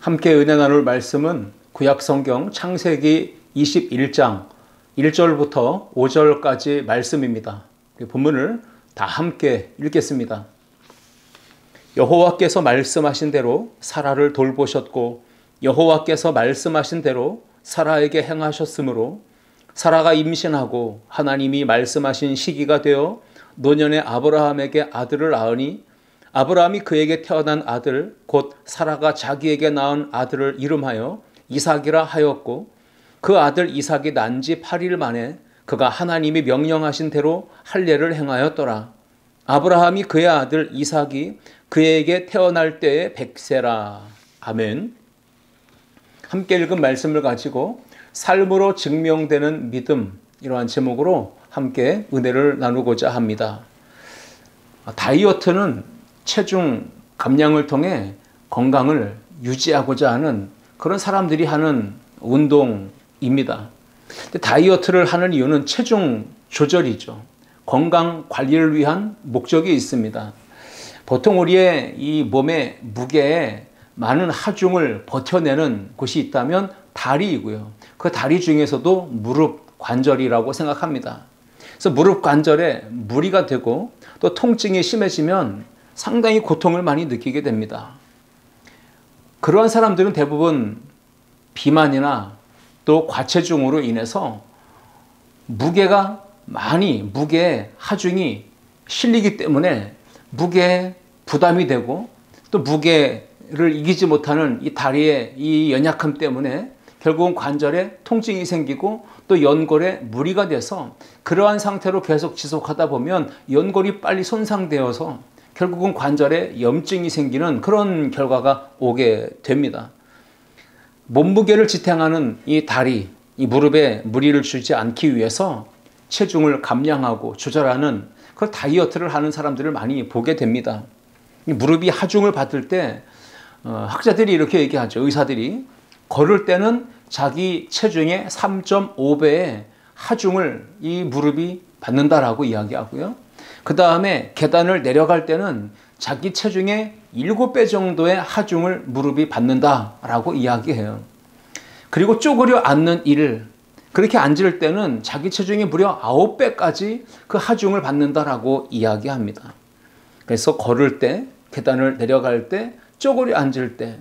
함께 은혜 나눌 말씀은 구약성경 창세기 21장 1절부터 5절까지 말씀입니다. 본문을 다 함께 읽겠습니다. 여호와께서 말씀하신 대로 사라를 돌보셨고 여호와께서 말씀하신 대로 사라에게 행하셨으므로 사라가 임신하고 하나님이 말씀하신 시기가 되어 노년의 아브라함에게 아들을 낳으니 아브라함이 그에게 태어난 아들 곧 사라가 자기에게 낳은 아들을 이름하여 이삭이라 하였고 그 아들 이삭이 난 지 8일 만에 그가 하나님이 명령하신 대로 할례를 행하였더라. 아브라함이 그의 아들 이삭이 그에게 태어날 때에 100세라. 아멘. 함께 읽은 말씀을 가지고 삶으로 증명되는 믿음, 이러한 제목으로 함께 은혜를 나누고자 합니다. 다이어트는 체중 감량을 통해 건강을 유지하고자 하는 그런 사람들이 하는 운동입니다. 다이어트를 하는 이유는 체중 조절이죠. 건강 관리를 위한 목적이 있습니다. 보통 우리의 이 몸의 무게에 많은 하중을 버텨내는 곳이 있다면 다리이고요. 그 다리 중에서도 무릎 관절이라고 생각합니다. 그래서 무릎 관절에 무리가 되고 또 통증이 심해지면 상당히 고통을 많이 느끼게 됩니다. 그러한 사람들은 대부분 비만이나 또 과체중으로 인해서 무게에 하중이 실리기 때문에 무게에 부담이 되고 또 무게를 이기지 못하는 이 다리의 이 연약함 때문에 결국은 관절에 통증이 생기고 또 연골에 무리가 돼서 그러한 상태로 계속 지속하다 보면 연골이 빨리 손상되어서 결국은 관절에 염증이 생기는 그런 결과가 오게 됩니다. 몸무게를 지탱하는 이 다리, 이 무릎에 무리를 주지 않기 위해서 체중을 감량하고 조절하는 그런 다이어트를 하는 사람들을 많이 보게 됩니다. 이 무릎이 하중을 받을 때 학자들이 이렇게 얘기하죠. 의사들이 걸을 때는 자기 체중의 3.5배의 하중을 이 무릎이 받는다라고 이야기하고요. 그 다음에 계단을 내려갈 때는 자기 체중의 7배 정도의 하중을 무릎이 받는다라고 이야기해요. 그리고 쪼그려 앉는 일, 그렇게 앉을 때는 자기 체중의 무려 9배까지 그 하중을 받는다라고 이야기합니다. 그래서 걸을 때, 계단을 내려갈 때, 쪼그려 앉을 때,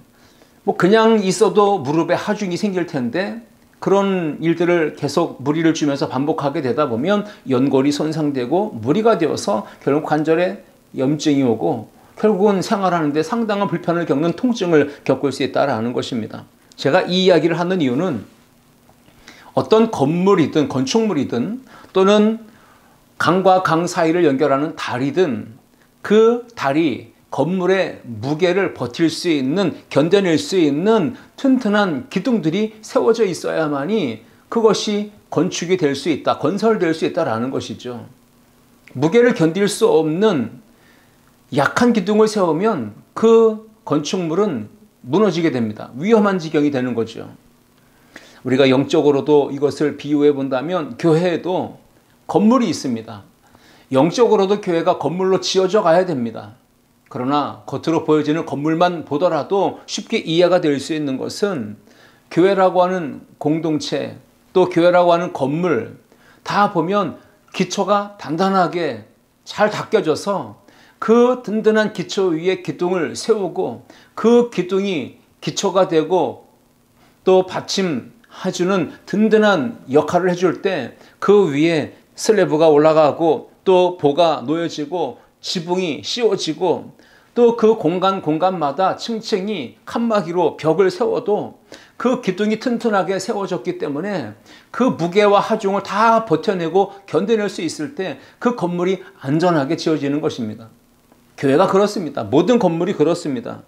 그냥 있어도 무릎에 하중이 생길 텐데 그런 일들을 계속 무리를 주면서 반복하게 되다 보면 연골이 손상되고 무리가 되어서 결국 관절에 염증이 오고 결국은 생활하는데 상당한 불편을 겪는 통증을 겪을 수 있다는 것입니다. 제가 이 이야기를 하는 이유는 어떤 건물이든 건축물이든 또는 강과 강 사이를 연결하는 다리든 그 다리, 건물의 무게를 버틸 수 있는, 견뎌낼 수 있는 튼튼한 기둥들이 세워져 있어야만이 그것이 건축이 될 수 있다, 건설될 수 있다라는 것이죠. 무게를 견딜 수 없는 약한 기둥을 세우면 그 건축물은 무너지게 됩니다. 위험한 지경이 되는 거죠. 우리가 영적으로도 이것을 비유해 본다면 교회에도 건물이 있습니다. 영적으로도 교회가 건물로 지어져 가야 됩니다. 그러나 겉으로 보여지는 건물만 보더라도 쉽게 이해가 될 수 있는 것은 교회라고 하는 공동체 또 교회라고 하는 건물 다 보면 기초가 단단하게 잘 닦여져서 그 든든한 기초 위에 기둥을 세우고 그 기둥이 기초가 되고 또 받침해주는 든든한 역할을 해줄 때 그 위에 슬래브가 올라가고 또 보가 놓여지고 지붕이 씌워지고 또 그 공간마다 층층이 칸막이로 벽을 세워도 그 기둥이 튼튼하게 세워졌기 때문에 그 무게와 하중을 다 버텨내고 견뎌낼 수 있을 때 그 건물이 안전하게 지어지는 것입니다. 교회가 그렇습니다. 모든 건물이 그렇습니다.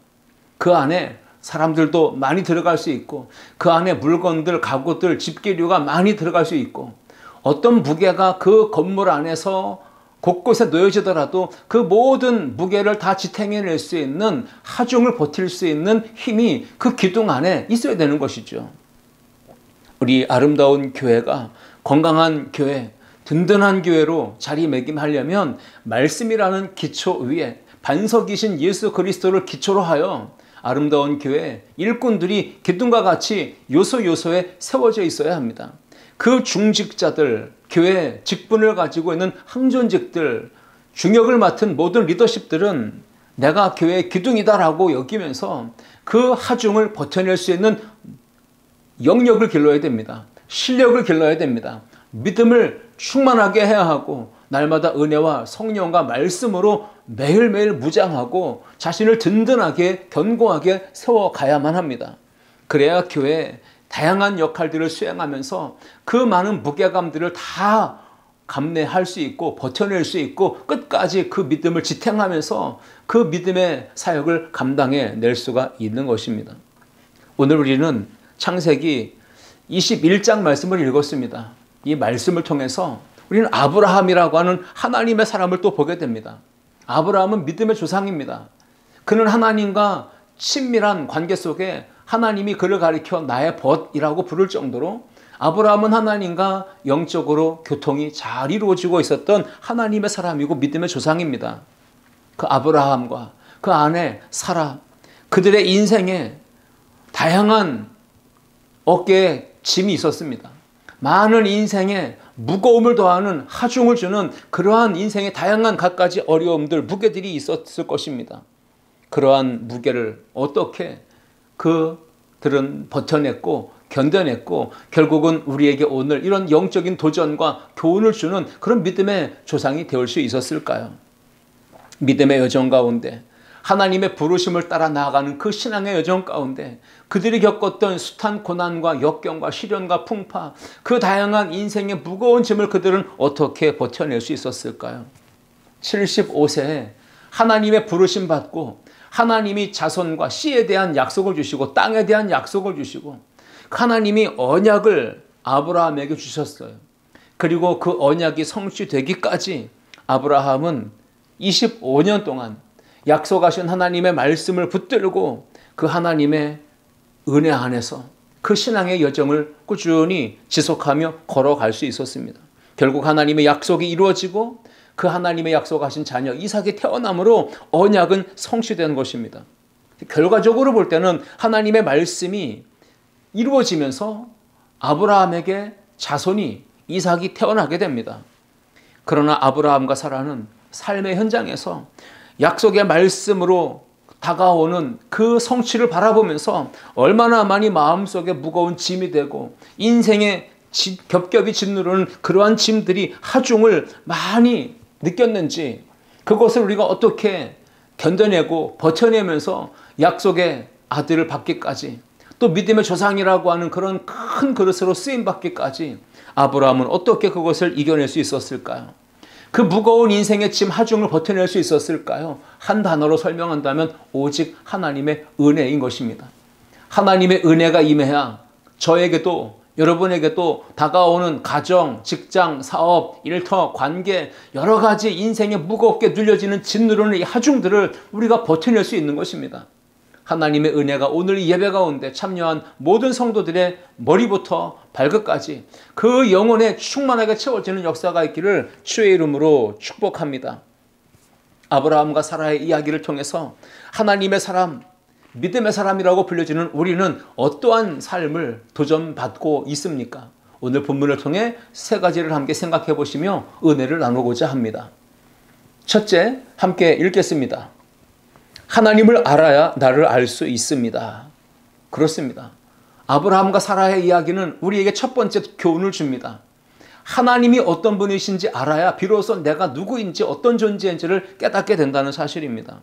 그 안에 사람들도 많이 들어갈 수 있고 그 안에 물건들, 가구들, 집기류가 많이 들어갈 수 있고 어떤 무게가 그 건물 안에서 곳곳에 놓여지더라도 그 모든 무게를 다 지탱해낼 수 있는 하중을 버틸 수 있는 힘이 그 기둥 안에 있어야 되는 것이죠. 우리 아름다운 교회가 건강한 교회, 든든한 교회로 자리매김하려면 말씀이라는 기초 위에 반석이신 예수 그리스도를 기초로 하여 아름다운 교회 일꾼들이 기둥과 같이 요소요소에 세워져 있어야 합니다. 그 중직자들, 교회 직분을 가지고 있는 항존직들, 중역을 맡은 모든 리더십들은 내가 교회의 기둥이다라고 여기면서 그 하중을 버텨낼 수 있는 영역을 길러야 됩니다. 실력을 길러야 됩니다. 믿음을 충만하게 해야 하고 날마다 은혜와 성령과 말씀으로 매일매일 무장하고 자신을 든든하게 견고하게 세워가야만 합니다. 그래야 교회에 다양한 역할들을 수행하면서 그 많은 무게감들을 다 감내할 수 있고 버텨낼 수 있고 끝까지 그 믿음을 지탱하면서 그 믿음의 사역을 감당해 낼 수가 있는 것입니다. 오늘 우리는 창세기 21장 말씀을 읽었습니다. 이 말씀을 통해서 우리는 아브라함이라고 하는 하나님의 사람을 또 보게 됩니다. 아브라함은 믿음의 조상입니다. 그는 하나님과 친밀한 관계 속에 하나님이 그를 가리켜 나의 벗이라고 부를 정도로 아브라함은 하나님과 영적으로 교통이 잘 이루어지고 있었던 하나님의 사람이고 믿음의 조상입니다. 그 아브라함과 그 아내 사라, 그들의 인생에 다양한 어깨에 짐이 있었습니다. 많은 인생에 무거움을 더하는 하중을 주는 그러한 인생의 다양한 갖가지 어려움들, 무게들이 있었을 것입니다. 그러한 무게를 어떻게 그들은 버텨냈고 견뎌냈고 결국은 우리에게 오늘 이런 영적인 도전과 교훈을 주는 그런 믿음의 조상이 되올 수 있었을까요? 믿음의 여정 가운데 하나님의 부르심을 따라 나아가는 그 신앙의 여정 가운데 그들이 겪었던 숱한 고난과 역경과 시련과 풍파, 그 다양한 인생의 무거운 짐을 그들은 어떻게 버텨낼 수 있었을까요? 75세에 하나님의 부르심 받고 하나님이 자손과 씨에 대한 약속을 주시고 땅에 대한 약속을 주시고 하나님이 언약을 아브라함에게 주셨어요. 그리고 그 언약이 성취되기까지 아브라함은 25년 동안 약속하신 하나님의 말씀을 붙들고 그 하나님의 은혜 안에서 그 신앙의 여정을 꾸준히 지속하며 걸어갈 수 있었습니다. 결국 하나님의 약속이 이루어지고 그 하나님의 약속하신 자녀 이삭이 태어남으로 언약은 성취된 것입니다. 결과적으로 볼 때는 하나님의 말씀이 이루어지면서 아브라함에게 자손이 이삭이 태어나게 됩니다. 그러나 아브라함과 사라는 삶의 현장에서 약속의 말씀으로 다가오는 그 성취를 바라보면서 얼마나 많이 마음속에 무거운 짐이 되고 인생의 겹겹이 짓누르는 그러한 짐들이 하중을 많이 느꼈는지 그것을 우리가 어떻게 견뎌내고 버텨내면서 약속의 아들을 받기까지 또 믿음의 조상이라고 하는 그런 큰 그릇으로 쓰임받기까지 아브라함은 어떻게 그것을 이겨낼 수 있었을까요? 그 무거운 인생의 짐 하중을 버텨낼 수 있었을까요? 한 단어로 설명한다면 오직 하나님의 은혜인 것입니다. 하나님의 은혜가 임해야 저에게도 여러분에게도 다가오는 가정, 직장, 사업, 일터, 관계 여러 가지 인생에 무겁게 눌려지는 짓누르는 이 하중들을 우리가 버텨낼 수 있는 것입니다. 하나님의 은혜가 오늘 이 예배 가운데 참여한 모든 성도들의 머리부터 발끝까지 그 영혼에 충만하게 채워지는 역사가 있기를 주의 이름으로 축복합니다. 아브라함과 사라의 이야기를 통해서 하나님의 사람, 믿음의 사람이라고 불려지는 우리는 어떠한 삶을 도전받고 있습니까? 오늘 본문을 통해 세 가지를 함께 생각해 보시며 은혜를 나누고자 합니다. 첫째, 함께 읽겠습니다. 하나님을 알아야 나를 알 수 있습니다. 그렇습니다. 아브라함과 사라의 이야기는 우리에게 첫 번째 교훈을 줍니다. 하나님이 어떤 분이신지 알아야 비로소 내가 누구인지 어떤 존재인지를 깨닫게 된다는 사실입니다.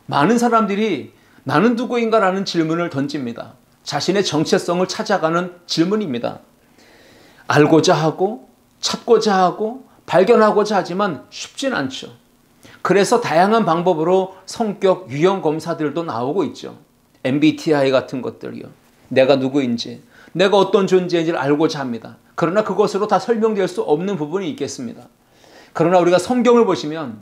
많은 사람들이 나는 누구인가라는 질문을 던집니다. 자신의 정체성을 찾아가는 질문입니다. 알고자 하고 찾고자 하고 발견하고자 하지만 쉽진 않죠. 그래서 다양한 방법으로 성격 유형 검사들도 나오고 있죠. MBTI 같은 것들이요. 내가 누구인지, 내가 어떤 존재인지를 알고자 합니다. 그러나 그것으로 다 설명될 수 없는 부분이 있겠습니다. 그러나 우리가 성경을 보시면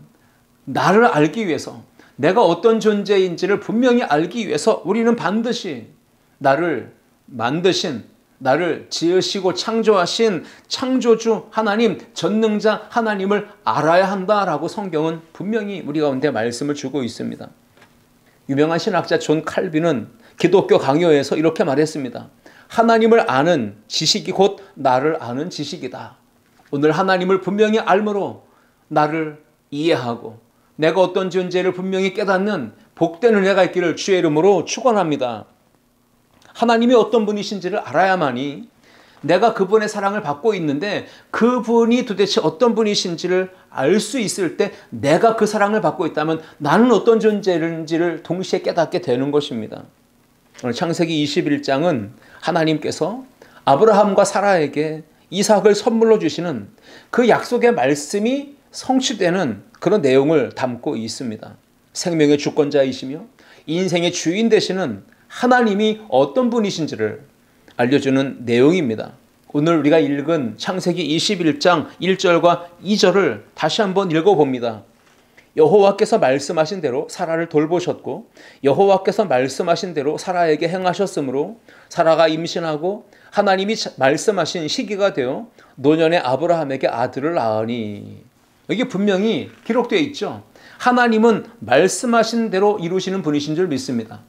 나를 알기 위해서 내가 어떤 존재인지를 분명히 알기 위해서 우리는 반드시 나를 만드신, 나를 지으시고 창조하신 창조주 하나님, 전능자 하나님을 알아야 한다라고 성경은 분명히 우리 가운데 말씀을 주고 있습니다. 유명한 신학자 존 칼빈은 기독교 강요에서 이렇게 말했습니다. 하나님을 아는 지식이 곧 나를 아는 지식이다. 오늘 하나님을 분명히 알므로 나를 이해하고 내가 어떤 존재를 분명히 깨닫는 복된 은혜가 있기를 주의 이름으로 축원합니다. 하나님이 어떤 분이신지를 알아야만이 내가 그분의 사랑을 받고 있는데 그분이 도대체 어떤 분이신지를 알 수 있을 때 내가 그 사랑을 받고 있다면 나는 어떤 존재인지를 동시에 깨닫게 되는 것입니다. 오늘 창세기 21장은 하나님께서 아브라함과 사라에게 이삭을 선물로 주시는 그 약속의 말씀이 성취되는 그런 내용을 담고 있습니다. 생명의 주권자이시며 인생의 주인 되시는 하나님이 어떤 분이신지를 알려주는 내용입니다. 오늘 우리가 읽은 창세기 21장 1절과 2절을 다시 한번 읽어봅니다. 여호와께서 말씀하신 대로 사라를 돌보셨고 여호와께서 말씀하신 대로 사라에게 행하셨으므로 사라가 임신하고 하나님이 말씀하신 시기가 되어 노년의 아브라함에게 아들을 낳으니. 이게 분명히 기록되어 있죠. 하나님은 말씀하신 대로 이루시는 분이신 줄 믿습니다.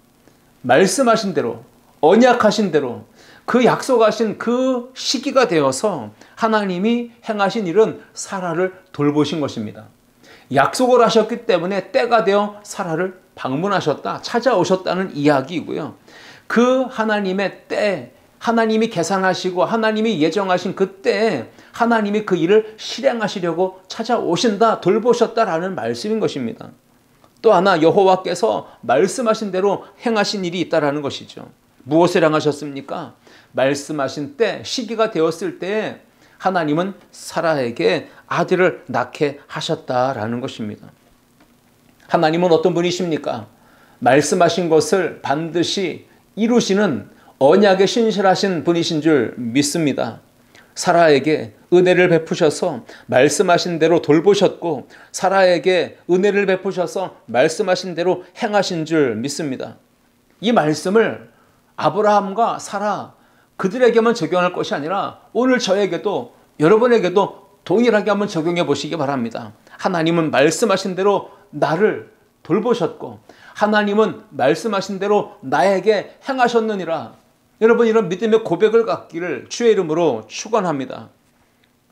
말씀하신 대로, 언약하신 대로 그 약속하신 그 시기가 되어서 하나님이 행하신 일은 사라를 돌보신 것입니다. 약속을 하셨기 때문에 때가 되어 사라를 방문하셨다, 찾아오셨다는 이야기이고요. 그 하나님의 때, 하나님이 계산하시고 하나님이 예정하신 그 때에 하나님이 그 일을 실행하시려고 찾아오신다, 돌보셨다라는 말씀인 것입니다. 또 하나 여호와께서 말씀하신 대로 행하신 일이 있다라는 것이죠. 무엇을 행하셨습니까? 말씀하신 때, 시기가 되었을 때에 하나님은 사라에게 아들을 낳게 하셨다라는 것입니다. 하나님은 어떤 분이십니까? 말씀하신 것을 반드시 이루시는 언약에 신실하신 분이신 줄 믿습니다. 사라에게 은혜를 베푸셔서 말씀하신 대로 돌보셨고 사라에게 은혜를 베푸셔서 말씀하신 대로 행하신 줄 믿습니다. 이 말씀을 아브라함과 사라 그들에게만 적용할 것이 아니라 오늘 저에게도 여러분에게도 동일하게 한번 적용해 보시기 바랍니다. 하나님은 말씀하신 대로 나를 돌보셨고 하나님은 말씀하신 대로 나에게 행하셨느니라. 여러분 이런 믿음의 고백을 갖기를 주의 이름으로 축원합니다.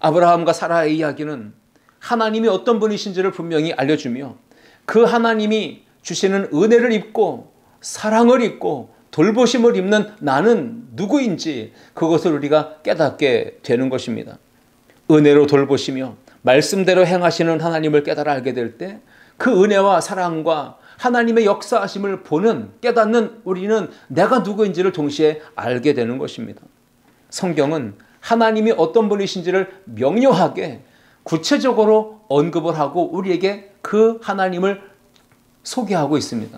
아브라함과 사라의 이야기는 하나님이 어떤 분이신지를 분명히 알려주며 그 하나님이 주시는 은혜를 입고 사랑을 입고 돌보심을 입는 나는 누구인지 그것을 우리가 깨닫게 되는 것입니다. 은혜로 돌보시며 말씀대로 행하시는 하나님을 깨달아 알게 될 때 그 은혜와 사랑과 하나님의 역사하심을 보는 깨닫는 우리는 내가 누구인지를 동시에 알게 되는 것입니다. 성경은 하나님이 어떤 분이신지를 명료하게 구체적으로 언급을 하고 우리에게 그 하나님을 소개하고 있습니다.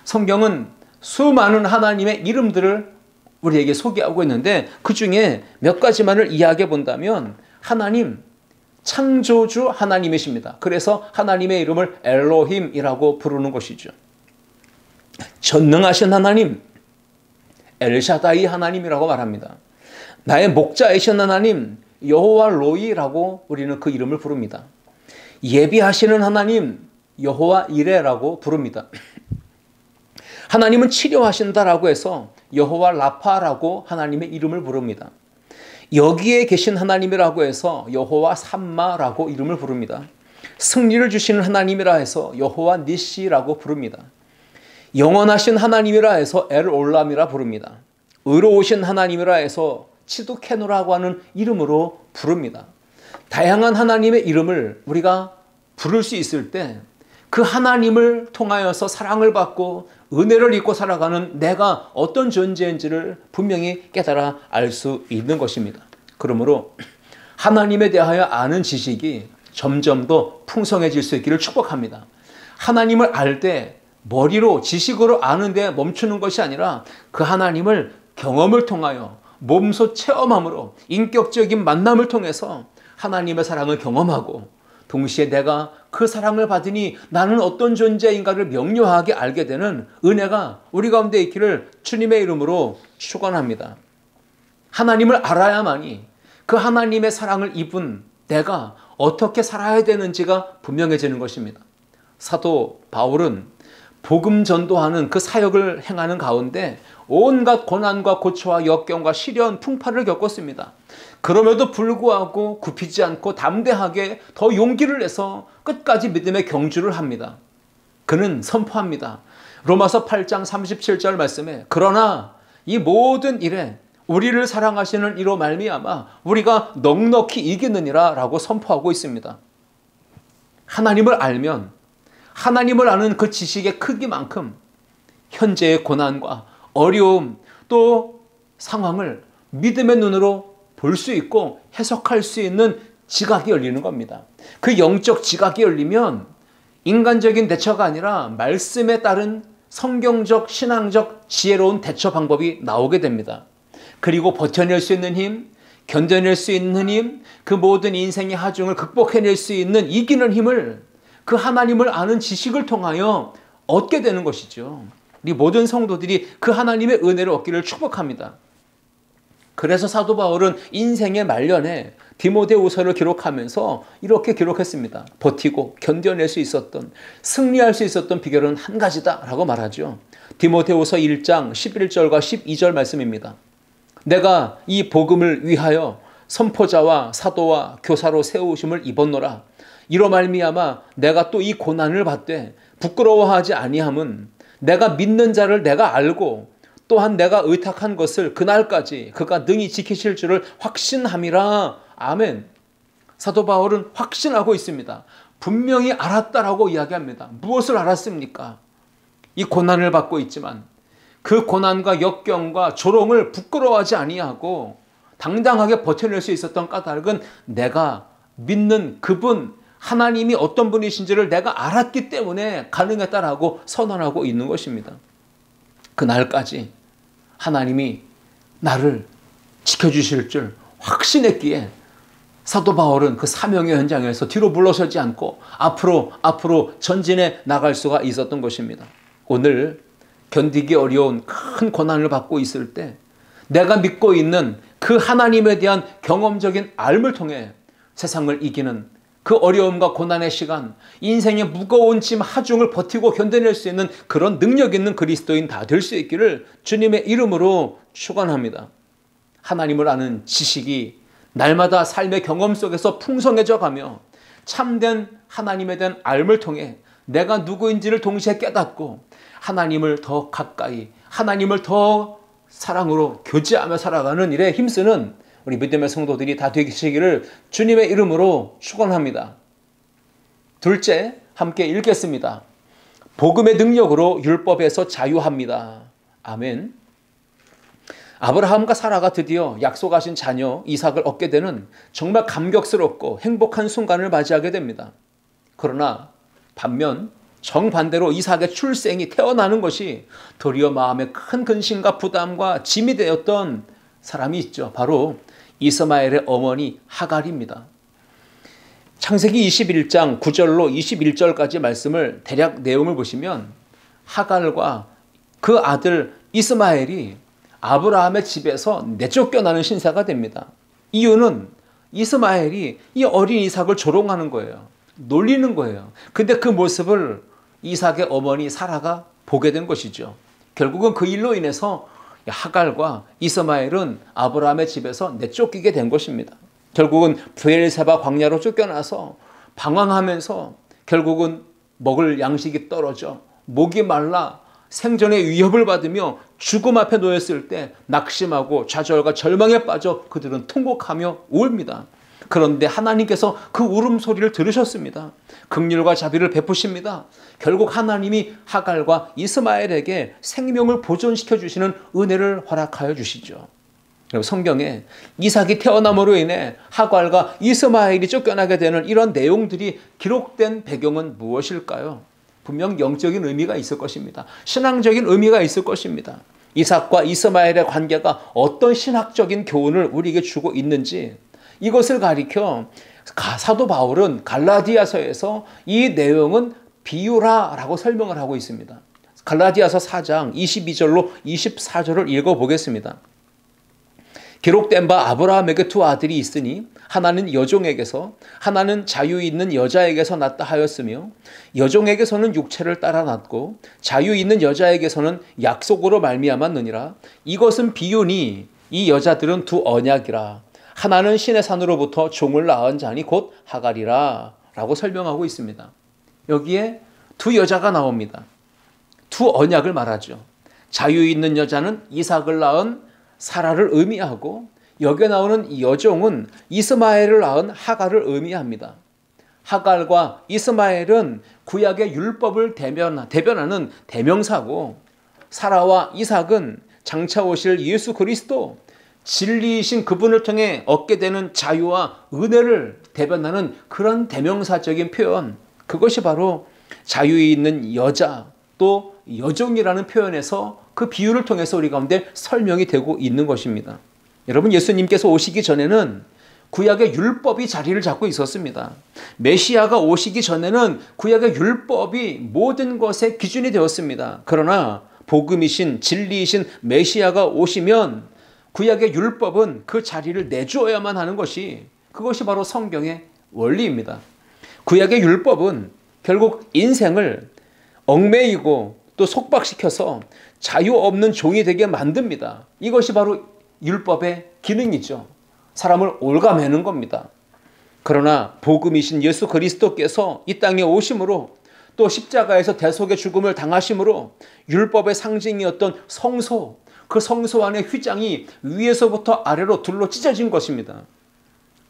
성경은 수많은 하나님의 이름들을 우리에게 소개하고 있는데 그 중에 몇 가지만을 이야기해 본다면 하나님, 창조주 하나님이십니다. 그래서 하나님의 이름을 엘로힘이라고 부르는 것이죠. 전능하신 하나님, 엘샤다이 하나님이라고 말합니다. 나의 목자이신 하나님, 여호와 로이라고 우리는 그 이름을 부릅니다. 예비하시는 하나님, 여호와 이레라고 부릅니다. 하나님은 치료하신다라고 해서 여호와 라파라고 하나님의 이름을 부릅니다. 여기에 계신 하나님이라고 해서 여호와 삼마라고 이름을 부릅니다. 승리를 주시는 하나님이라 해서 여호와 니시라고 부릅니다. 영원하신 하나님이라 해서 엘올람이라 부릅니다. 의로우신 하나님이라 해서 치두케누라고 하는 이름으로 부릅니다. 다양한 하나님의 이름을 우리가 부를 수 있을 때 그 하나님을 통하여서 사랑을 받고 은혜를 입고 살아가는 내가 어떤 존재인지를 분명히 깨달아 알 수 있는 것입니다. 그러므로 하나님에 대하여 아는 지식이 점점 더 풍성해질 수 있기를 축복합니다. 하나님을 알 때 머리로 지식으로 아는 데 멈추는 것이 아니라 그 하나님을 경험을 통하여 몸소 체험함으로 인격적인 만남을 통해서 하나님의 사랑을 경험하고 동시에 내가 그 사랑을 받으니 나는 어떤 존재인가를 명료하게 알게 되는 은혜가 우리 가운데 있기를 주님의 이름으로 축원합니다. 하나님을 알아야만이 그 하나님의 사랑을 입은 내가 어떻게 살아야 되는지가 분명해지는 것입니다. 사도 바울은 복음 전도하는 그 사역을 행하는 가운데 온갖 고난과 고초와 역경과 시련, 풍파를 겪었습니다. 그럼에도 불구하고 굽히지 않고 담대하게 더 용기를 내서 끝까지 믿음의 경주를 합니다. 그는 선포합니다. 로마서 8장 37절 말씀에 그러나 이 모든 일에 우리를 사랑하시는 이로 말미암아 우리가 넉넉히 이기느니라 라고 선포하고 있습니다. 하나님을 알면 하나님을 아는 그 지식의 크기만큼 현재의 고난과 어려움 또 상황을 믿음의 눈으로 볼 수 있고 해석할 수 있는 지각이 열리는 겁니다. 그 영적 지각이 열리면 인간적인 대처가 아니라 말씀에 따른 성경적 신앙적 지혜로운 대처 방법이 나오게 됩니다. 그리고 버텨낼 수 있는 힘, 견뎌낼 수 있는 힘, 그 모든 인생의 하중을 극복해낼 수 있는 이기는 힘을 그 하나님을 아는 지식을 통하여 얻게 되는 것이죠. 우리 모든 성도들이 그 하나님의 은혜를 얻기를 축복합니다. 그래서 사도 바울은 인생의 말년에 디모데후서를 기록하면서 이렇게 기록했습니다. 버티고 견뎌낼 수 있었던, 승리할 수 있었던 비결은 한 가지다라고 말하죠. 디모데후서 1장 11절과 12절 말씀입니다. 내가 이 복음을 위하여 선포자와 사도와 교사로 세우심을 입었노라. 이로 말미암아 내가 또 이 고난을 받되 부끄러워하지 아니함은 내가 믿는 자를 내가 알고 또한 내가 의탁한 것을 그날까지 그가 능히 지키실 줄을 확신함이라. 아멘. 사도 바울은 확신하고 있습니다. 분명히 알았다라고 이야기합니다. 무엇을 알았습니까? 이 고난을 받고 있지만 그 고난과 역경과 조롱을 부끄러워하지 아니하고 당당하게 버텨낼 수 있었던 까닭은 내가 믿는 그분 하나님이 어떤 분이신지를 내가 알았기 때문에 가능했다라고 선언하고 있는 것입니다. 그날까지 하나님이 나를 지켜주실 줄 확신했기에 사도 바울은 그 사명의 현장에서 뒤로 물러서지 않고 앞으로 전진해 나갈 수가 있었던 것입니다. 오늘 견디기 어려운 큰 고난을 받고 있을 때 내가 믿고 있는 그 하나님에 대한 경험적인 알을 통해 세상을 이기는 그 어려움과 고난의 시간, 인생의 무거운 짐 하중을 버티고 견뎌낼 수 있는 그런 능력 있는 그리스도인 다 될 수 있기를 주님의 이름으로 축원합니다. 하나님을 아는 지식이 날마다 삶의 경험 속에서 풍성해져 가며 참된 하나님에 대한 알을 통해 내가 누구인지를 동시에 깨닫고 하나님을 더 가까이, 하나님을 더 사랑으로 교제하며 살아가는 일에 힘쓰는 우리 믿음의 성도들이 다 되시기를 주님의 이름으로 축원합니다. 둘째, 함께 읽겠습니다. 복음의 능력으로 율법에서 자유합니다. 아멘. 아브라함과 사라가 드디어 약속하신 자녀 이삭을 얻게 되는 정말 감격스럽고 행복한 순간을 맞이하게 됩니다. 그러나 반면 정반대로 이삭의 출생이 태어나는 것이 도리어 마음에 큰 근심과 부담과 짐이 되었던 사람이 있죠. 바로 이스마엘의 어머니 하갈입니다. 창세기 21장 9절로 21절까지 말씀을 대략 내용을 보시면 하갈과 그 아들 이스마엘이 아브라함의 집에서 내쫓겨나는 신세가 됩니다. 이유는 이스마엘이 이 어린 이삭을 조롱하는 거예요. 놀리는 거예요. 근데 그 모습을 이삭의 어머니 사라가 보게 된 것이죠. 결국은 그 일로 인해서 하갈과 이스마엘은 아브라함의 집에서 내쫓기게 된 것입니다. 결국은 브엘세바 광야로 쫓겨나서 방황하면서 결국은 먹을 양식이 떨어져 목이 말라 생존의 위협을 받으며 죽음 앞에 놓였을 때 낙심하고 좌절과 절망에 빠져 그들은 통곡하며 울입니다. 그런데 하나님께서 그 울음소리를 들으셨습니다. 긍휼과 자비를 베푸십니다. 결국 하나님이 하갈과 이스마엘에게 생명을 보존시켜 주시는 은혜를 허락하여 주시죠. 성경에 이삭이 태어남으로 인해 하갈과 이스마엘이 쫓겨나게 되는 이런 내용들이 기록된 배경은 무엇일까요? 분명 영적인 의미가 있을 것입니다. 신앙적인 의미가 있을 것입니다. 이삭과 이스마엘의 관계가 어떤 신학적인 교훈을 우리에게 주고 있는지 이것을 가리켜 사도 바울은 갈라디아서에서 이 내용은 비유라라고 설명을 하고 있습니다. 갈라디아서 4장 22절로 24절을 읽어보겠습니다. 기록된 바 아브라함에게 두 아들이 있으니 하나는 여종에게서 하나는 자유 있는 여자에게서 났다 하였으며 여종에게서는 육체를 따라 났고 자유 있는 여자에게서는 약속으로 말미암았느니라. 이것은 비유니 이 여자들은 두 언약이라. 하나는 신의 산으로부터 종을 낳은 자니 곧 하갈이라 라고 설명하고 있습니다. 여기에 두 여자가 나옵니다. 두 언약을 말하죠. 자유 있는 여자는 이삭을 낳은 사라를 의미하고 여기에 나오는 이 여종은 이스마엘을 낳은 하갈을 의미합니다. 하갈과 이스마엘은 구약의 율법을 대변하는 대명사고 사라와 이삭은 장차 오실 예수 그리스도 진리이신 그분을 통해 얻게 되는 자유와 은혜를 대변하는 그런 대명사적인 표현, 그것이 바로 자유 있는 여자 또 여종이라는 표현에서 그 비유를 통해서 우리 가운데 설명이 되고 있는 것입니다. 여러분, 예수님께서 오시기 전에는 구약의 율법이 자리를 잡고 있었습니다. 메시아가 오시기 전에는 구약의 율법이 모든 것의 기준이 되었습니다. 그러나 복음이신 진리이신 메시아가 오시면 구약의 율법은 그 자리를 내주어야만 하는 것이, 그것이 바로 성경의 원리입니다. 구약의 율법은 결국 인생을 얽매이고 또 속박시켜서 자유 없는 종이 되게 만듭니다. 이것이 바로 율법의 기능이죠. 사람을 올가매는 겁니다. 그러나 복음이신 예수 그리스도께서 이 땅에 오심으로 또 십자가에서 대속의 죽음을 당하심으로 율법의 상징이었던 성소, 그 성소 안의 휘장이 위에서부터 아래로 둘로 찢어진 것입니다.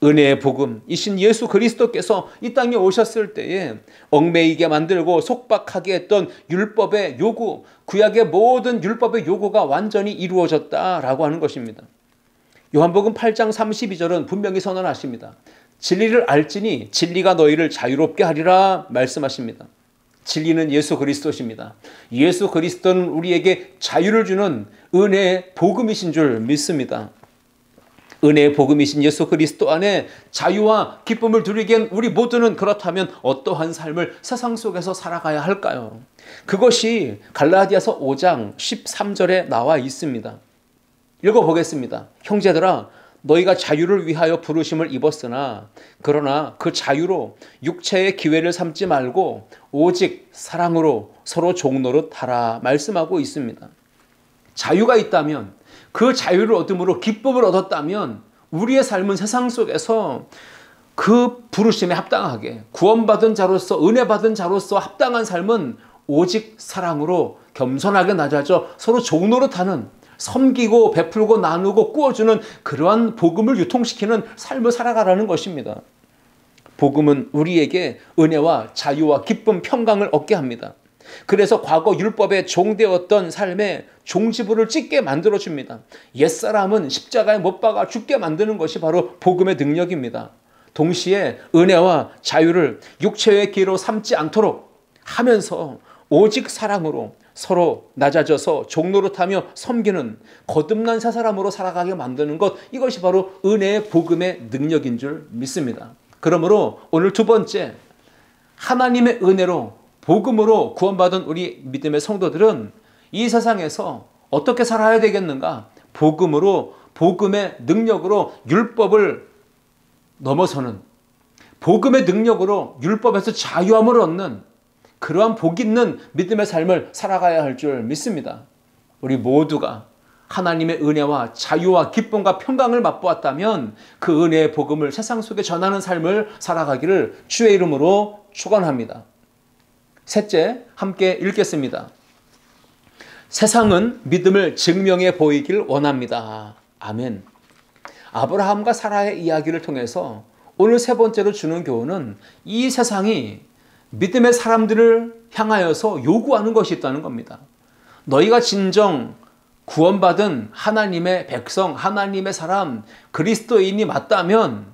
은혜의 복음이신 예수 그리스도께서 이 땅에 오셨을 때에 얽매이게 만들고 속박하게 했던 율법의 요구, 구약의 모든 율법의 요구가 완전히 이루어졌다라고 하는 것입니다. 요한복음 8장 32절은 분명히 선언하십니다. 진리를 알지니 진리가 너희를 자유롭게 하리라 말씀하십니다. 진리는 예수 그리스도십니다. 예수 그리스도는 우리에게 자유를 주는 은혜의 복음이신 줄 믿습니다. 은혜의 복음이신 예수 그리스도 안에 자유와 기쁨을 누리기엔 우리 모두는 그렇다면 어떠한 삶을 세상 속에서 살아가야 할까요? 그것이 갈라디아서 5장 13절에 나와 있습니다. 읽어보겠습니다. 형제들아, 너희가 자유를 위하여 부르심을 입었으나 그러나 그 자유로 육체의 기회를 삼지 말고 오직 사랑으로 서로 종노릇 하라 말씀하고 있습니다. 자유가 있다면, 그 자유를 얻음으로 기쁨을 얻었다면 우리의 삶은 세상 속에서 그 부르심에 합당하게 구원받은 자로서, 은혜받은 자로서 합당한 삶은 오직 사랑으로 겸손하게 낮아져 서로 종노릇하는, 섬기고 베풀고 나누고 꾸어주는 그러한 복음을 유통시키는 삶을 살아가라는 것입니다. 복음은 우리에게 은혜와 자유와 기쁨, 평강을 얻게 합니다. 그래서 과거 율법에 종되었던 삶에 종지부를 찍게 만들어줍니다. 옛사람은 십자가에 못 박아 죽게 만드는 것이 바로 복음의 능력입니다. 동시에 은혜와 자유를 육체의 기로 삼지 않도록 하면서 오직 사랑으로 서로 낮아져서 종노릇하며 섬기는 거듭난 새 사람으로 살아가게 만드는 것, 이것이 바로 은혜의 복음의 능력인 줄 믿습니다. 그러므로 오늘 두 번째, 하나님의 은혜로 복음으로 구원받은 우리 믿음의 성도들은 이 세상에서 어떻게 살아야 되겠는가? 복음으로, 복음의 능력으로 율법을 넘어서는, 복음의 능력으로 율법에서 자유함을 얻는 그러한 복 있는 믿음의 삶을 살아가야 할 줄 믿습니다. 우리 모두가 하나님의 은혜와 자유와 기쁨과 평강을 맛보았다면 그 은혜의 복음을 세상 속에 전하는 삶을 살아가기를 주의 이름으로 축원합니다. 셋째, 함께 읽겠습니다. 세상은 믿음을 증명해 보이길 원합니다. 아멘. 아브라함과 사라의 이야기를 통해서 오늘 세 번째로 주는 교훈은 이 세상이 믿음의 사람들을 향하여서 요구하는 것이 있다는 겁니다. 너희가 진정 구원받은 하나님의 백성, 하나님의 사람, 그리스도인이 맞다면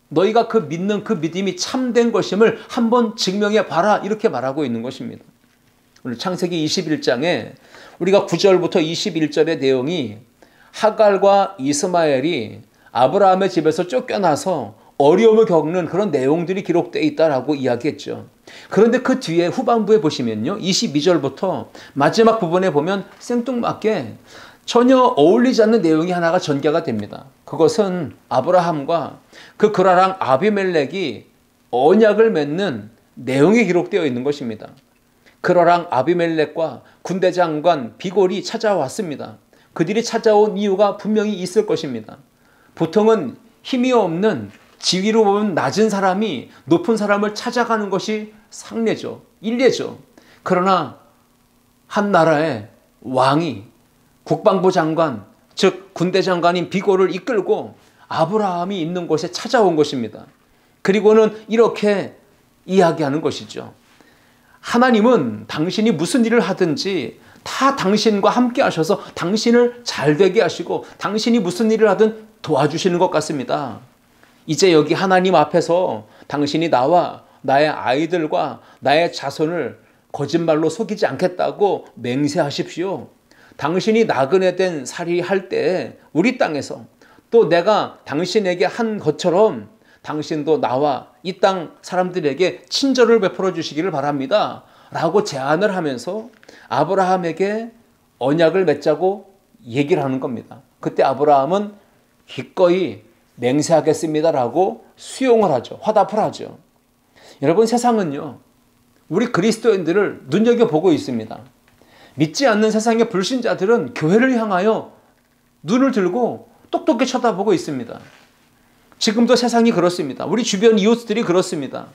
너희가 그 믿는 그 믿음이 참된 것임을 한번 증명해 봐라, 이렇게 말하고 있는 것입니다. 오늘 창세기 21장에 우리가 9절부터 21절의 내용이 하갈과 이스마엘이 아브라함의 집에서 쫓겨나서 어려움을 겪는 그런 내용들이 기록되어 있다라고 이야기했죠. 그런데 그 뒤에 후반부에 보시면요, 22절부터 마지막 부분에 보면 생뚱맞게 전혀 어울리지 않는 내용이 하나가 전개가 됩니다. 그것은 아브라함과 그 그라랑 아비멜렉이 언약을 맺는 내용이 기록되어 있는 것입니다. 그라랑 아비멜렉과 군대 장관 비골이 찾아왔습니다. 그들이 찾아온 이유가 분명히 있을 것입니다. 보통은 힘이 없는 지위로 보면 낮은 사람이 높은 사람을 찾아가는 것이 상례죠. 일례죠. 그러나 한 나라의 왕이 국방부 장관, 즉 군대 장관인 비골을 이끌고 아브라함이 있는 곳에 찾아온 것입니다. 그리고는 이렇게 이야기하는 것이죠. 하나님은 당신이 무슨 일을 하든지 다 당신과 함께 하셔서 당신을 잘 되게 하시고 당신이 무슨 일을 하든 도와주시는 것 같습니다. 이제 여기 하나님 앞에서 당신이 나와 나의 아이들과 나의 자손을 거짓말로 속이지 않겠다고 맹세하십시오. 당신이 나그네 된 살이 할 때 우리 땅에서 또 내가 당신에게 한 것처럼 당신도 나와 이 땅 사람들에게 친절을 베풀어 주시기를 바랍니다. 라고 제안을 하면서 아브라함에게 언약을 맺자고 얘기를 하는 겁니다. 그때 아브라함은 기꺼이 맹세하겠습니다라고 수용을 하죠. 화답을 하죠. 여러분, 세상은요, 우리 그리스도인들을 눈여겨보고 있습니다. 믿지 않는 세상의 불신자들은 교회를 향하여 눈을 들고 똑똑히 쳐다보고 있습니다. 지금도 세상이 그렇습니다. 우리 주변 이웃들이 그렇습니다.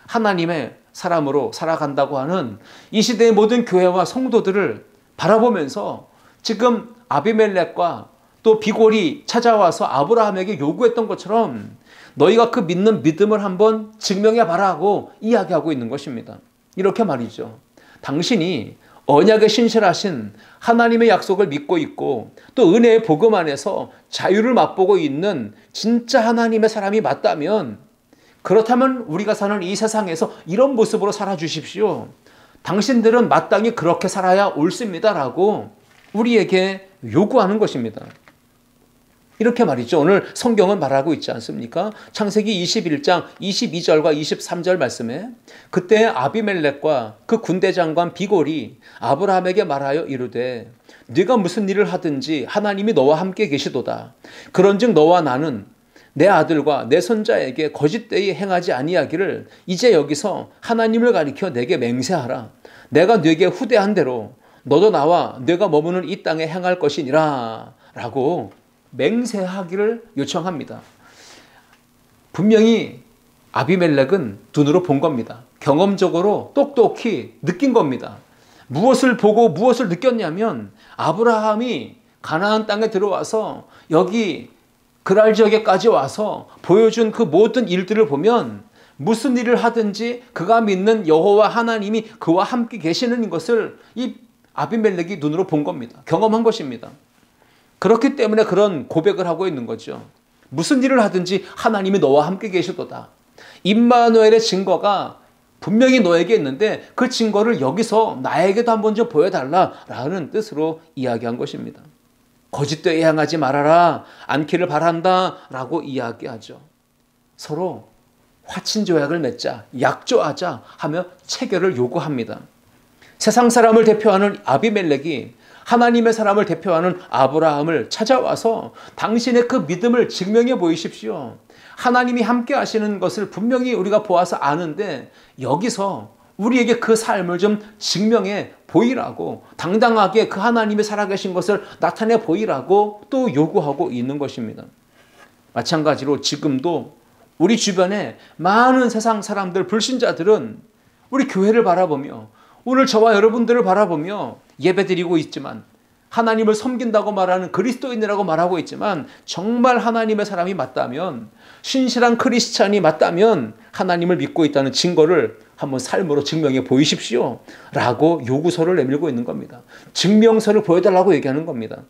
하나님의 사람으로 살아간다고 하는 이 시대의 모든 교회와 성도들을 바라보면서 지금 아비멜렉과 또 비골이 찾아와서 아브라함에게 요구했던 것처럼 너희가 그 믿는 믿음을 한번 증명해 봐라 하고 이야기하고 있는 것입니다. 이렇게 말이죠. 당신이 언약에 신실하신 하나님의 약속을 믿고 있고 또 은혜의 복음 안에서 자유를 맛보고 있는 진짜 하나님의 사람이 맞다면, 그렇다면 우리가 사는 이 세상에서 이런 모습으로 살아주십시오. 당신들은 마땅히 그렇게 살아야 옳습니다라고 우리에게 요구하는 것입니다. 이렇게 말이죠. 오늘 성경은 말하고 있지 않습니까? 창세기 21장 22절과 23절 말씀에 그때 아비멜렉과 그 군대 장관 비골이 아브라함에게 말하여 이르되 네가 무슨 일을 하든지 하나님이 너와 함께 계시도다. 그런즉 너와 나는 내 아들과 내 손자에게 거짓되이 행하지 아니하기를 이제 여기서 하나님을 가리켜 내게 맹세하라. 내가 네게 후대한 대로 너도 나와 네가 머무는 이 땅에 행할 것이니라 라고 맹세하기를 요청합니다. 분명히 아비멜렉은 눈으로 본 겁니다. 경험적으로 똑똑히 느낀 겁니다. 무엇을 보고 무엇을 느꼈냐면 아브라함이 가나안 땅에 들어와서 여기 그랄 지역에까지 와서 보여준 그 모든 일들을 보면 무슨 일을 하든지 그가 믿는 여호와 하나님이 그와 함께 계시는 것을 이 아비멜렉이 눈으로 본 겁니다. 경험한 것입니다. 그렇기 때문에 그런 고백을 하고 있는 거죠. 무슨 일을 하든지 하나님이 너와 함께 계시도다. 임마누엘의 증거가 분명히 너에게 있는데 그 증거를 여기서 나에게도 한번 좀 보여달라라는 뜻으로 이야기한 것입니다. 거짓되이 행하지 말아라, 않기를 바란다 라고 이야기하죠. 서로 화친조약을 맺자, 약조하자 하며 체결을 요구합니다. 세상 사람을 대표하는 아비멜렉이 하나님의 사람을 대표하는 아브라함을 찾아와서 당신의 그 믿음을 증명해 보이십시오. 하나님이 함께 하시는 것을 분명히 우리가 보아서 아는데 여기서 우리에게 그 삶을 좀 증명해 보이라고, 당당하게 그 하나님이 살아계신 것을 나타내 보이라고 또 요구하고 있는 것입니다. 마찬가지로 지금도 우리 주변에 많은 세상 사람들, 불신자들은 우리 교회를 바라보며 오늘 저와 여러분들을 바라보며 예배드리고 있지만, 하나님을 섬긴다고 말하는 그리스도인이라고 말하고 있지만, 정말 하나님의 사람이 맞다면, 신실한 크리스찬이 맞다면 하나님을 믿고 있다는 증거를 한번 삶으로 증명해 보이십시오 라고 요구서를 내밀고 있는 겁니다. 증명서를 보여달라고 얘기하는 겁니다.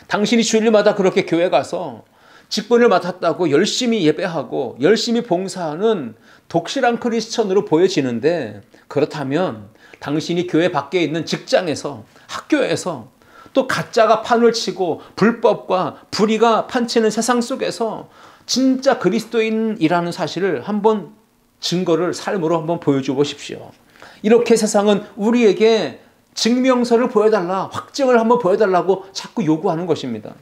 당신이 주일마다 그렇게 교회 가서 직분을 맡았다고 열심히 예배하고 열심히 봉사하는 독실한 크리스천으로 보여지는데, 그렇다면 당신이 교회 밖에 있는 직장에서, 학교에서, 또 가짜가 판을 치고 불법과 불의가 판치는 세상 속에서 진짜 그리스도인이라는 사실을 한번 증거를 삶으로 한번 보여줘 보십시오. 이렇게 세상은 우리에게 증명서를 보여달라, 확증을 한번 보여달라고 자꾸 요구하는 것입니다.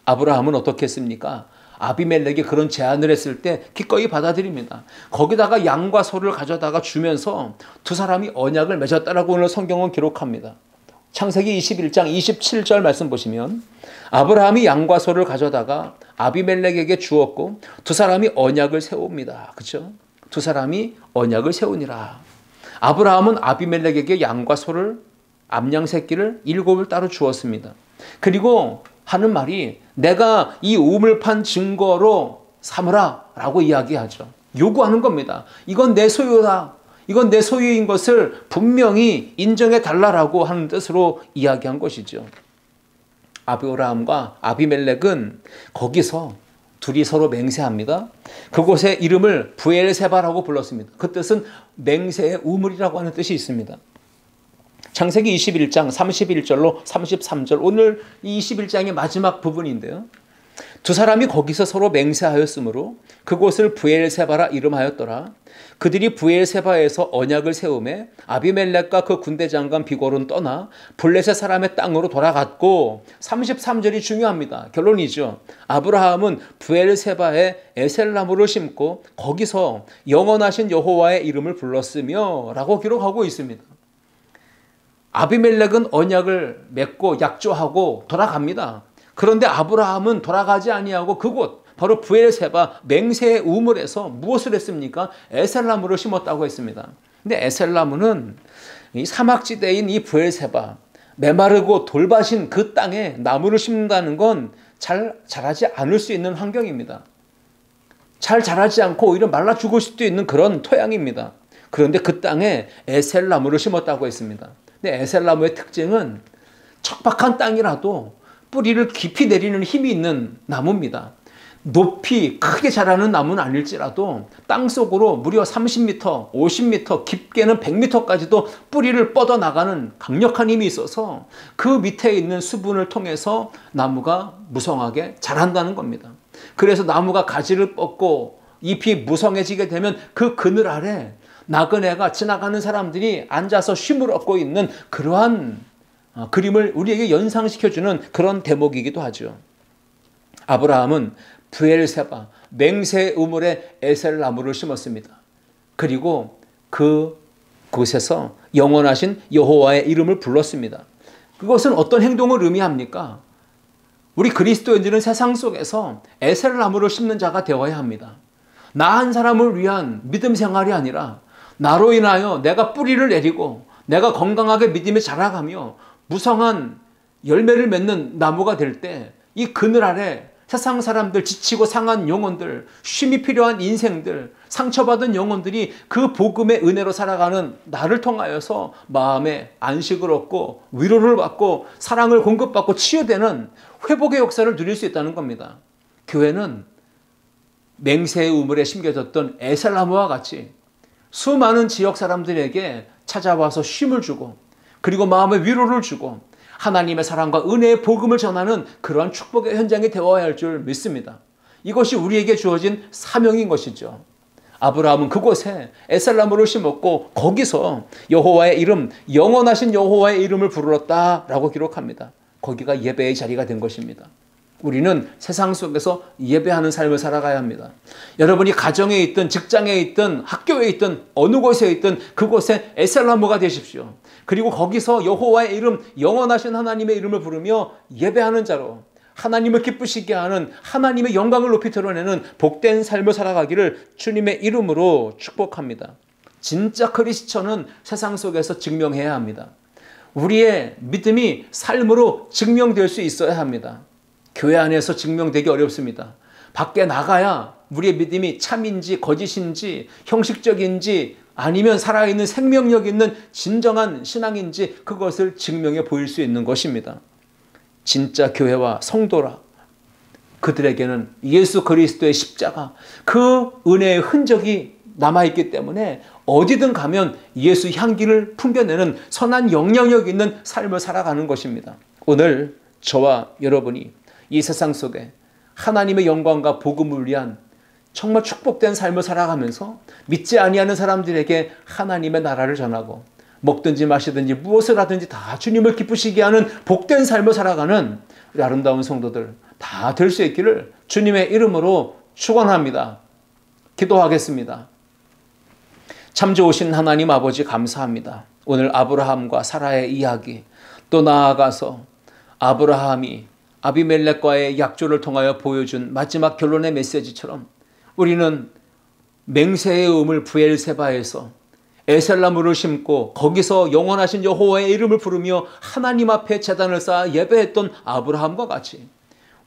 아브라함은 어떻게 했습니까? 아비멜렉이 그런 제안을 했을 때 기꺼이 받아들입니다. 거기다가 양과 소를 가져다가 주면서 두 사람이 언약을 맺었다라고 오늘 성경은 기록합니다. 창세기 21장 27절 말씀 보시면 아브라함이 양과 소를 가져다가 아비멜렉에게 주었고 두 사람이 언약을 세웁니다. 그렇죠? 두 사람이 언약을 세우니라. 아브라함은 아비멜렉에게 양과 소를 암양 새끼를 7을 따로 주었습니다. 그리고 하는 말이 내가 이 우물 판 증거로 삼으라 라고 이야기하죠. 요구하는 겁니다. 이건 내 소유다. 이건 내 소유인 것을 분명히 인정해 달라라고 하는 뜻으로 이야기한 것이죠. 아브라함과 아비멜렉은 거기서 둘이 서로 맹세합니다. 그곳의 이름을 브엘세바라고 불렀습니다. 그 뜻은 맹세의 우물이라고 하는 뜻이 있습니다. 창세기 21장 31절로 33절, 오늘 이 21장의 마지막 부분인데요. 두 사람이 거기서 서로 맹세하였으므로 그곳을 브엘세바라 이름하였더라. 그들이 브엘세바에서 언약을 세우매 아비멜렉과 그 군대 장관 비골은 떠나 블레셋 사람의 땅으로 돌아갔고, 33절이 중요합니다. 결론이죠. 아브라함은 브엘세바에 에셀나무를 심고 거기서 영원하신 여호와의 이름을 불렀으며 라고 기록하고 있습니다. 아비멜렉은 언약을 맺고 약조하고 돌아갑니다. 그런데 아브라함은 돌아가지 아니하고 그곳 바로 브엘세바 맹세의 우물에서 무엇을 했습니까? 에셀나무를 심었다고 했습니다. 근데 에셀나무는 이 사막지대인 이 브엘세바, 메마르고 돌밭인 그 땅에 나무를 심는다는 건 잘 자라지 않을 수 있는 환경입니다. 잘 자라지 않고 오히려 말라 죽을 수도 있는 그런 토양입니다. 그런데 그 땅에 에셀나무를 심었다고 했습니다. 근데 에셀나무의 특징은 척박한 땅이라도 뿌리를 깊이 내리는 힘이 있는 나무입니다. 높이 크게 자라는 나무는 아닐지라도 땅속으로 무려 30m, 50m, 깊게는 100m까지도 뿌리를 뻗어나가는 강력한 힘이 있어서 그 밑에 있는 수분을 통해서 나무가 무성하게 자란다는 겁니다. 그래서 나무가 가지를 뻗고 잎이 무성해지게 되면 그 그늘 아래 나그네가 지나가는 사람들이 앉아서 쉼을 얻고 있는 그러한 그림을 우리에게 연상시켜주는 그런 대목이기도 하죠. 아브라함은 브엘세바 맹세 우물에 에셀나무를 심었습니다. 그리고 그곳에서 영원하신 여호와의 이름을 불렀습니다. 그것은 어떤 행동을 의미합니까? 우리 그리스도인들은 세상 속에서 에셀나무를 심는 자가 되어야 합니다. 나 한 사람을 위한 믿음 생활이 아니라 나로 인하여 내가 뿌리를 내리고 내가 건강하게 믿음이 자라가며 무성한 열매를 맺는 나무가 될 때 이 그늘 아래 세상 사람들, 지치고 상한 영혼들, 쉼이 필요한 인생들, 상처받은 영혼들이 그 복음의 은혜로 살아가는 나를 통하여서 마음에 안식을 얻고 위로를 받고 사랑을 공급받고 치유되는 회복의 역사를 누릴 수 있다는 겁니다. 교회는 맹세의 우물에 심겨졌던 에셀나무와 같이 수많은 지역 사람들에게 찾아와서 쉼을 주고 그리고 마음의 위로를 주고 하나님의 사랑과 은혜의 복음을 전하는 그러한 축복의 현장이 되어야 할 줄 믿습니다. 이것이 우리에게 주어진 사명인 것이죠. 아브라함은 그곳에 에셀나무를 심었고 거기서 여호와의 이름, 영원하신 여호와의 이름을 부르렀다라고 기록합니다. 거기가 예배의 자리가 된 것입니다. 우리는 세상 속에서 예배하는 삶을 살아가야 합니다. 여러분이 가정에 있든 직장에 있든 학교에 있든 어느 곳에 있든 그곳에 에셀나무가 되십시오. 그리고 거기서 여호와의 이름, 영원하신 하나님의 이름을 부르며 예배하는 자로 하나님을 기쁘시게 하는 하나님의 영광을 높이 드러내는 복된 삶을 살아가기를 주님의 이름으로 축복합니다. 진짜 크리스천은 세상 속에서 증명해야 합니다. 우리의 믿음이 삶으로 증명될 수 있어야 합니다. 교회 안에서 증명되기 어렵습니다. 밖에 나가야 우리의 믿음이 참인지 거짓인지 형식적인지 아니면 살아있는 생명력 있는 진정한 신앙인지 그것을 증명해 보일 수 있는 것입니다. 진짜 교회와 성도라 그들에게는 예수 그리스도의 십자가 그 은혜의 흔적이 남아있기 때문에 어디든 가면 예수 향기를 풍겨내는 선한 영향력 있는 삶을 살아가는 것입니다. 오늘 저와 여러분이 이 세상 속에 하나님의 영광과 복음을 위한 정말 축복된 삶을 살아가면서 믿지 아니하는 사람들에게 하나님의 나라를 전하고 먹든지 마시든지 무엇을 하든지 다 주님을 기쁘시게 하는 복된 삶을 살아가는 우리 아름다운 성도들 다 될 수 있기를 주님의 이름으로 축원합니다. 기도하겠습니다. 참 좋으신 하나님 아버지 감사합니다. 오늘 아브라함과 사라의 이야기, 또 나아가서 아브라함이 아비멜렉과의 약조를 통하여 보여준 마지막 결론의 메시지처럼 우리는 맹세의 우물 브엘세바에서 에셀나무를 심고 거기서 영원하신 여호와의 이름을 부르며 하나님 앞에 제단을 쌓아 예배했던 아브라함과 같이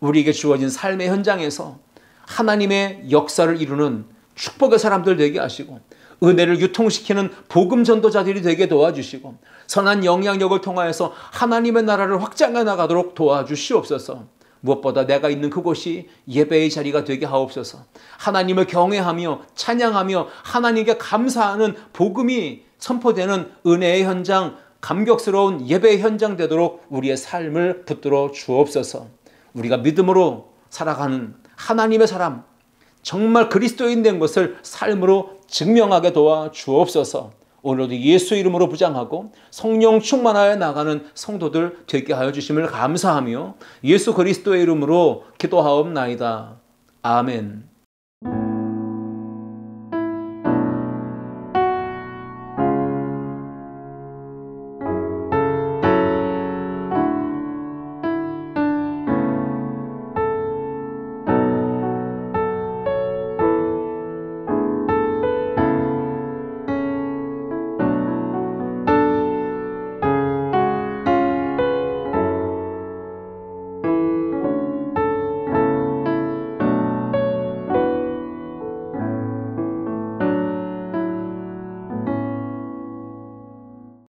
우리에게 주어진 삶의 현장에서 하나님의 역사를 이루는 축복의 사람들 되게 하시고 은혜를 유통시키는 복음 전도자들이 되게 도와주시고 선한 영향력을 통하여서 하나님의 나라를 확장해 나가도록 도와주시옵소서. 무엇보다 내가 있는 그곳이 예배의 자리가 되게 하옵소서. 하나님을 경외하며 찬양하며 하나님께 감사하는 복음이 선포되는 은혜의 현장, 감격스러운 예배의 현장 되도록 우리의 삶을 붙들어 주옵소서. 우리가 믿음으로 살아가는 하나님의 사람, 정말 그리스도인 된 것을 삶으로 증명하게 도와 주옵소서. 오늘도 예수 이름으로 부장하고 성령 충만하여 나가는 성도들 되게 하여 주심을 감사하며 예수 그리스도의 이름으로 기도하옵나이다. 아멘.